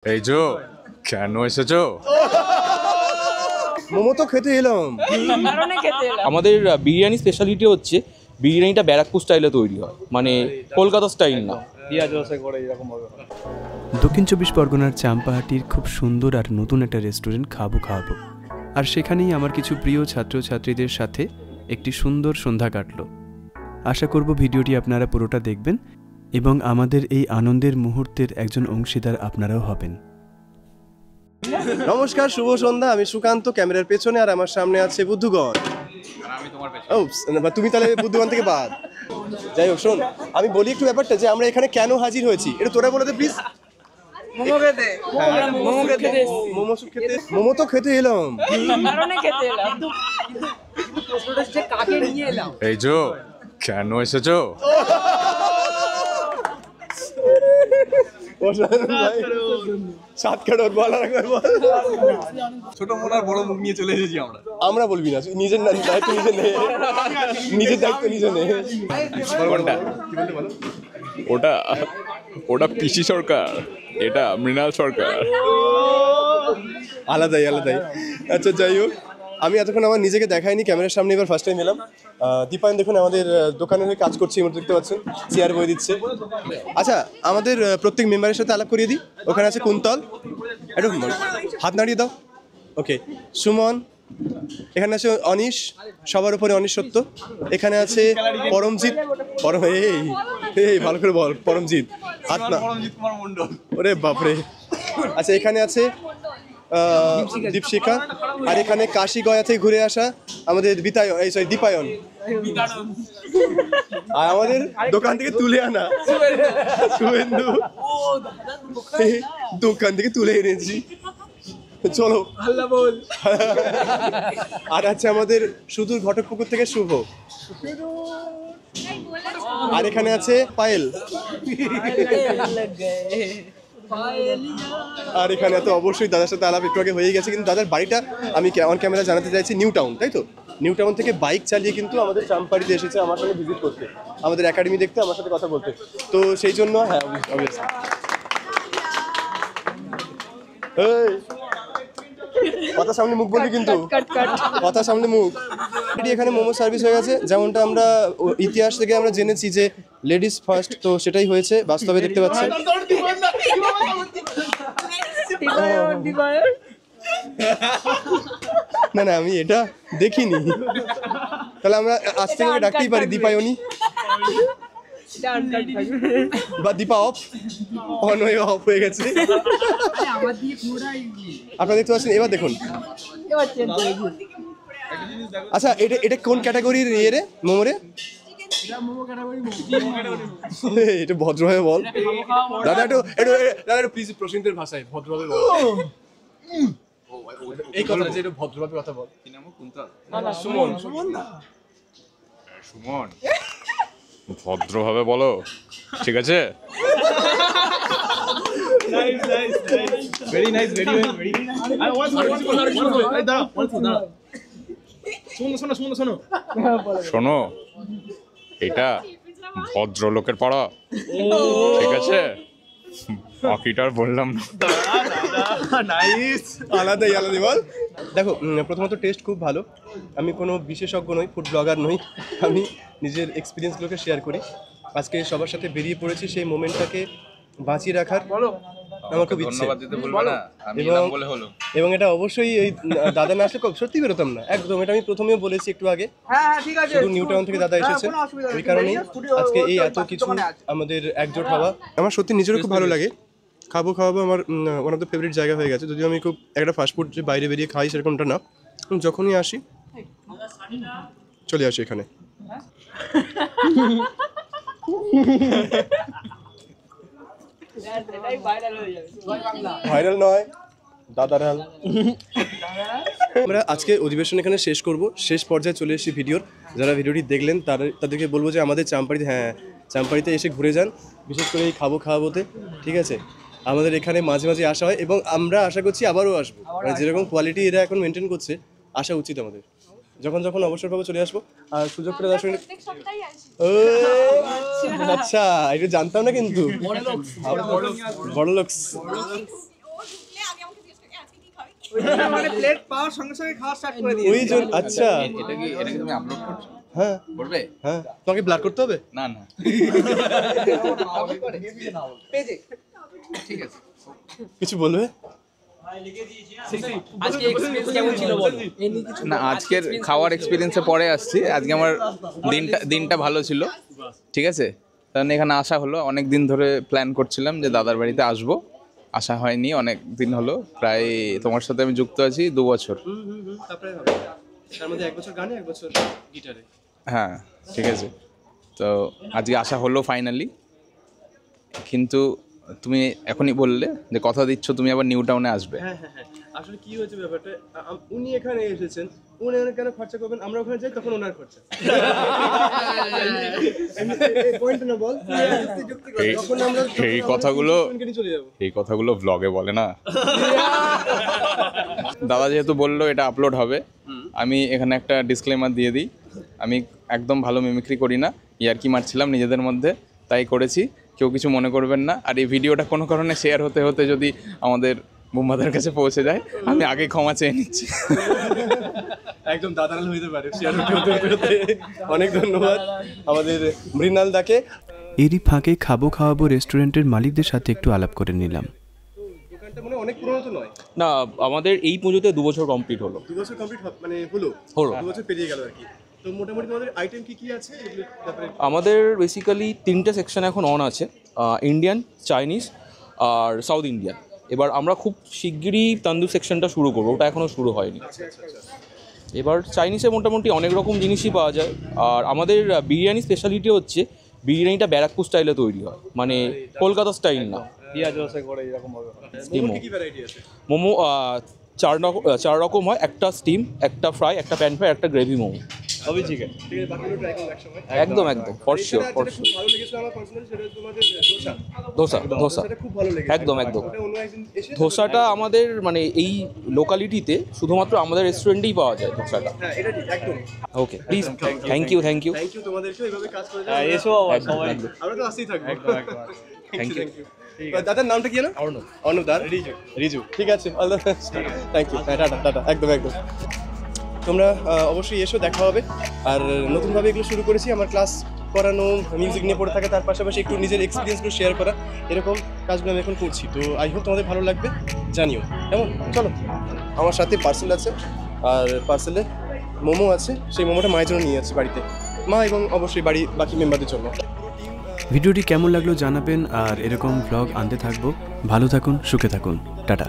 এই যে কেন এসেছো? মোমো তো খেতে এলাম। আমাদের বিরিয়ানি স্পেশালিটি হচ্ছে বিরিয়ানিটা ব্যারাকপুর স্টাইলে তৈরি হয়, মানে কলকাতা স্টাইল না। দক্ষিণ চব্বিশ পরগনার চাম্পাহাটির খুব সুন্দর আর নতুন একটা রেস্টুরেন্ট খাবো আর সেখানেই আমার কিছু প্রিয় ছাত্রছাত্রীদের সাথে একটি সুন্দর সন্ধ্যা কাটলো। আশা করব ভিডিওটি আপনারা পুরোটা দেখবেন এবং আমাদের এই আনন্দের মুহূর্তের একজন অংশীদার আপনারাও হবেন। নমস্কার, শুভ সন্ধ্যা। আমি সুকান্ত, ক্যামেরার পেছনে, আর আমার সামনে আছে বুদ্ধগণ। তুমি তাহলে বুদ্ধগণ থেকে বাদ। যাই হোক, শোন, আমি বলি একটু ব্যাপারটা যে আমরা এখানে কেন হাজির হয়েছি, এটা তোরা বলে দে প্লিজ। মোমো তো খেতে এলাম। এই যে কেন এসেছো? ছোট মোনার বড় মুখ নিয়ে চলে এসেছি আমরা বলবি না, নিজের দায়িত্ব নিজে নে, নিজের দায়িত্ব নিজে নে। ওটা ওটা পিসি সরকার, এটা মৃণাল সরকার। আলাদাই। আচ্ছা, যাই হোক, আমি এতক্ষণ আমার নিজেকে দেখাইনি ক্যামেরার সামনে, এবার ফার্স্ট টাইম এলাম। দীপায়ন দেখুন আমাদের দোকানে হয়ে কাজ করছে, এই মুহূর্তে দেখতে পাচ্ছেন, চেয়ার বই দিচ্ছে। আচ্ছা, আমাদের প্রত্যেক মেম্বারের সাথে আলাপ করিয়ে দিই। ওখানে আছে কুন্তল, একটু হাত নাড়িয়ে দাও। ওকে, সুমন, এখানে আছে অনিশ, সবার উপরে অনিশ সত্য। এখানে আছে পরমজিৎ, এই ভালো করে বল, পরমজিৎ হাত না, ওরে বাপরে। আচ্ছা, এখানে আছে দীপশিখা, আর এখানে কাশি গয়া থেকে ঘুরে আসা আমাদের দীপায়ন, আর আমাদের দোকান থেকে তুলে আনা শুভেন্দু, দোকান থেকে তুলে এনেছি, চলো। আর আছে আমাদের সুদূর ঘটকপুকুর থেকে শুভ, আর এখানে আছে পায়েল, আর এখানে তো অবশ্যই দাদার সাথে আলাপ একটু আগে হয়ে গেছে, কিন্তু দাদার বাড়িটা আমি অন ক্যামেরা জানাতে চাইছি নিউ টাউন, তাই তো? নিউ টাউন থেকে বাইক চালিয়ে কিন্তু আমাদের চাম্পাড়িতে এসেছে আমার সঙ্গে ভিজিট করতে, আমাদের একাডেমি দেখতে, আমার সাথে কথা বলতে। তো সেই জন্য হ্যাঁ, অবভিয়াসলি কথা সামনে মুখ বলবি, কিন্তু কথা সামনে মুখ। এখানে মোমো সার্ভিস হয়ে গেছে, যেমনটা আমরা ইতিহাস থেকে আমরা জেনেছি যে লেডিস ফার্স্ট, তো সেটাই হয়েছে বাস্তবে, দেখতে পাচ্ছেন। না, আমি এটা দেখিনি, তাহলে আমরা আজ থেকে ডাকতেই পারি দীপায়নি বা দীপা অফ, অফ হয়ে গেছে। আপনারা দেখতে পাচ্ছেন, এবার দেখুন। আচ্ছা, এটা কোন ক্যাটাগরির ইয়ে রে, মোমোরে? এটা ভদ্রভাবে বল দাদা, একটু প্লিজ প্রসেনজিতের ভাষায় ভদ্রভাবে বল এই কথাটা, যে একটু ভদ্রভাবে কথা বল। কি নাম? কুন্তল? সুমন না, সুমন, ভদ্রভাবে বলো, ঠিক আছে? ভেরি নাইস, শোনো, এটা ভদ্রলোকের পাড়া, ঠিক আছে? বাকিটার বললাম না। আলাদাই বল। দেখো, প্রথমত টেস্ট খুব ভালো। আমি কোনো বিশেষজ্ঞ নই, ফুড ব্লগার নই, আমি নিজের এক্সপিরিয়েন্সগুলোকে শেয়ার করি। আজকে সবার সাথে বেরিয়ে পড়েছি সেই মোমেন্টটাকে বাঁচিয়ে রাখার, আমার খুব ইচ্ছে। এবং এটা অবশ্যই এই দাদা না আসলে সত্যি বেরোতাম না একদম, এটা আমি প্রথমেও বলেছি একটু আগে। শুধু নিউ টাউন থেকে দাদা এসেছেন, ওই কারণেই আজকে এই এত কিছু আমাদের একজোট হওয়া। আমার সত্যি নিজেরও খুব ভালো লাগে, খাওয়াবো আমার ওয়ান অফ দ্য ফেভারিট জায়গা হয়ে গেছে। যদিও আমি খুব একটা ফাস্টফুড যে বাইরে বেরিয়ে খাই সেরকমটা না, যখনই আসি চলে আসি এখানে। ভাইরাল নয়, দাদার হাল। আমরা আজকে অধিবেশন এখানে শেষ করব, শেষ পর্যায়ে চলে এসেছি ভিডিওর। যারা ভিডিওটি দেখলেন তাদেরকে বলবো যে আমাদের চাম্পাড়িতে এসে ঘুরে যান, বিশেষ করে এই খাওয়াবোতে, ঠিক আছে? আমাদের এখানে মাঝে মাঝে আসা হয় এবং আমরা আশা করছি আবারও আসবো, মানে যেরকম কোয়ালিটি এরা এখন মেনটেন করছে, আসা উচিত আমাদের। যখন অবসর পাবো চলে আসবো। আর সুযোগ করে দর্শক, আচ্ছা, এটা জানতাম না কিন্তু, বড় লোকস। মানে প্লেট পাওয়ার সঙ্গে সঙ্গে খাওয়া স্টার্ট করে দিয়ে ওই জন্য আচ্ছা এটা কি তুমি আপলোড করছো? হ্যাঁ করবে? হ্যাঁ তোমাকে ব্লাড করতে হবে না না, পেজে ঠিক আছে। কিছু বলবে আজকে এক্সপেরিয়েন্স কেমন ছিল বলো? না, আজকের খাওয়ার এক্সপিরিয়েন্সে পরে আসছি। আজকে আমার দিনটা ভালো ছিল, ঠিক আছে। কারণ এখানে আসা হলো, অনেক দিন ধরে প্ল্যান করছিলাম যে দাদার বাড়িতে আসবো, আসা হয়নি, অনেক দিন হলো। প্রায় তোমার সাথে আমি যুক্ত আছি 2 বছর। তারপরে হবে তার মধ্যে 1 বছর গানে 1 বছর গিটারে। হ্যাঁ ঠিক আছে, তো আজকে আসা হলো ফাইনালি। কিন্তু তুমি এখনই বললে যে কথা দিচ্ছ তুমি আবার নিউ টাউনে আসবে। হ্যাঁ হ্যাঁ হ্যাঁ আসলে কি হয়েছে ব্যাপারটা, উনি এখানে এসেছেন, উনি এখানে কেন খরচা করবেন, আমরা ওখানে যাই তখন ওনার খরচা। পয়েন্ট না বল, যখন আমরা এই কথাগুলো চলে যাবো। এই কথাগুলো ব্লগে বলে না। দাদা যেহেতু বললো এটা আপলোড হবে, আমি এখানে একটা ডিসক্লেমার দিয়ে দিই। আমি একদম ভালো মিমিক্রি করি না, ইয়ার্কি মারছিলাম নিজেদের মধ্যে, তাই করেছি। কেউ কিছু মনে করবেন না। আর এই ভিডিওটা কোনো কারণে শেয়ার হতে হতে যদি আমাদের বুম্বাদের কাছে পৌঁছে যায়, আমি আগে ক্ষমা চেয়ে নিচ্ছি। একদম দাদারাল হইতে পারে শেয়ার হতে। অনেক ধন্যবাদ আমাদের মৃণাল দাকে। এরই ফাঁকে খাবো খাওয়াবো রেস্টুরেন্টের মালিকদের সাথে একটু আলাপ করে নিলাম। দোকানটা মানে অনেক পুরনো তো নয়, না, আমাদের এই পুজোতে 2 বছর কমপ্লিট হলো। 2 বছর কমপ্লিট মানে হলো 2 বছর পেরিয়ে গেল আর কি। তো মোটামুটি তোমাদের আইটেম কি কি আছে এগুলোর ব্যাপারে? আমাদের বেসিক্যালি 3টে সেকশন এখন অন আছে, ইন্ডিয়ান, চাইনিজ আর সাউথ ইন্ডিয়ান। এবার আমরা খুব শিগগিরই তান্দুর সেকশনটা শুরু করবো, ওটা এখনও শুরু হয়নি। এবার চাইনিজে মোটামুটি অনেক রকম জিনিসই পাওয়া যায়। আর আমাদের বিরিয়ানি স্পেশালিটি হচ্ছে বিরিয়ানিটা ব্যারাকপুর স্টাইলে তৈরি হয়, মানে কলকাতা স্টাইল না। মোমোর কি কি ভ্যারাইটি আছে? মোমো 4 রকম হয়, একটা স্টিম, একটা ফ্রাই, একটা প্যান ফ্রাই, একটা গ্রেভি মোমো। সবই চিকেন। ঠিক আছে, বাকিগুলো ট্রাই করব একসময়। একদম ফর শিওর, ফর যেটা খুব শিওর। ভালো লেগেছিল আমার পার্সোনালি সেটা হচ্ছে তোমাদের ধোসা সেটা খুব ভালো লেগেছে। একদম ওটা অন্য একদিন এসে ধোসাটা আমাদের মানে এই লোকালিটিতে শুধুমাত্র আমাদের রেস্টুরেন্টেই পাওয়া যায় ধোসাটা। হ্যাঁ এটা ঠিক একদম। Okay, please, thank you. Thank you তোমাদেরকেও এইভাবে কাজ করে যাও। এসো সবাই। আমরা তো আসতেই থাকবো। Thank you. দাদার নামটা কি জানো? অর্ণব দা। রিজু। ঠিক আছে, all the best. Thank you. টাটা একদম। তোমরা অবশ্যই এসো, দেখা হবে। আর নতুনভাবে এগুলো শুরু করেছি, আমার ক্লাস করানো, মিউজিক নিয়ে পড়ে থাকে, তার পাশাপাশি একটু নিজের এক্সপিরিয়েন্সগুলো শেয়ার করা, এরকম কাজগুলো আমি এখন করছি। তো আই হোপ তোমাদের ভালো লাগবে, জানিও। কেমন? চলো, আমার সাথে পার্সেল আছে, আর পার্সেলে মোমো আছে, সেই মোমোটা মায়ের জন্য নিয়ে যাচ্ছি বাড়িতে, মা এবং অবশ্যই বাড়ি বাকি মেম্বারদের জন্য। ভিডিওটি কেমন লাগলো জানাবেন, আর এরকম ব্লগ আনতে থাকবো। ভালো থাকুন, সুখে থাকুন, টাটা।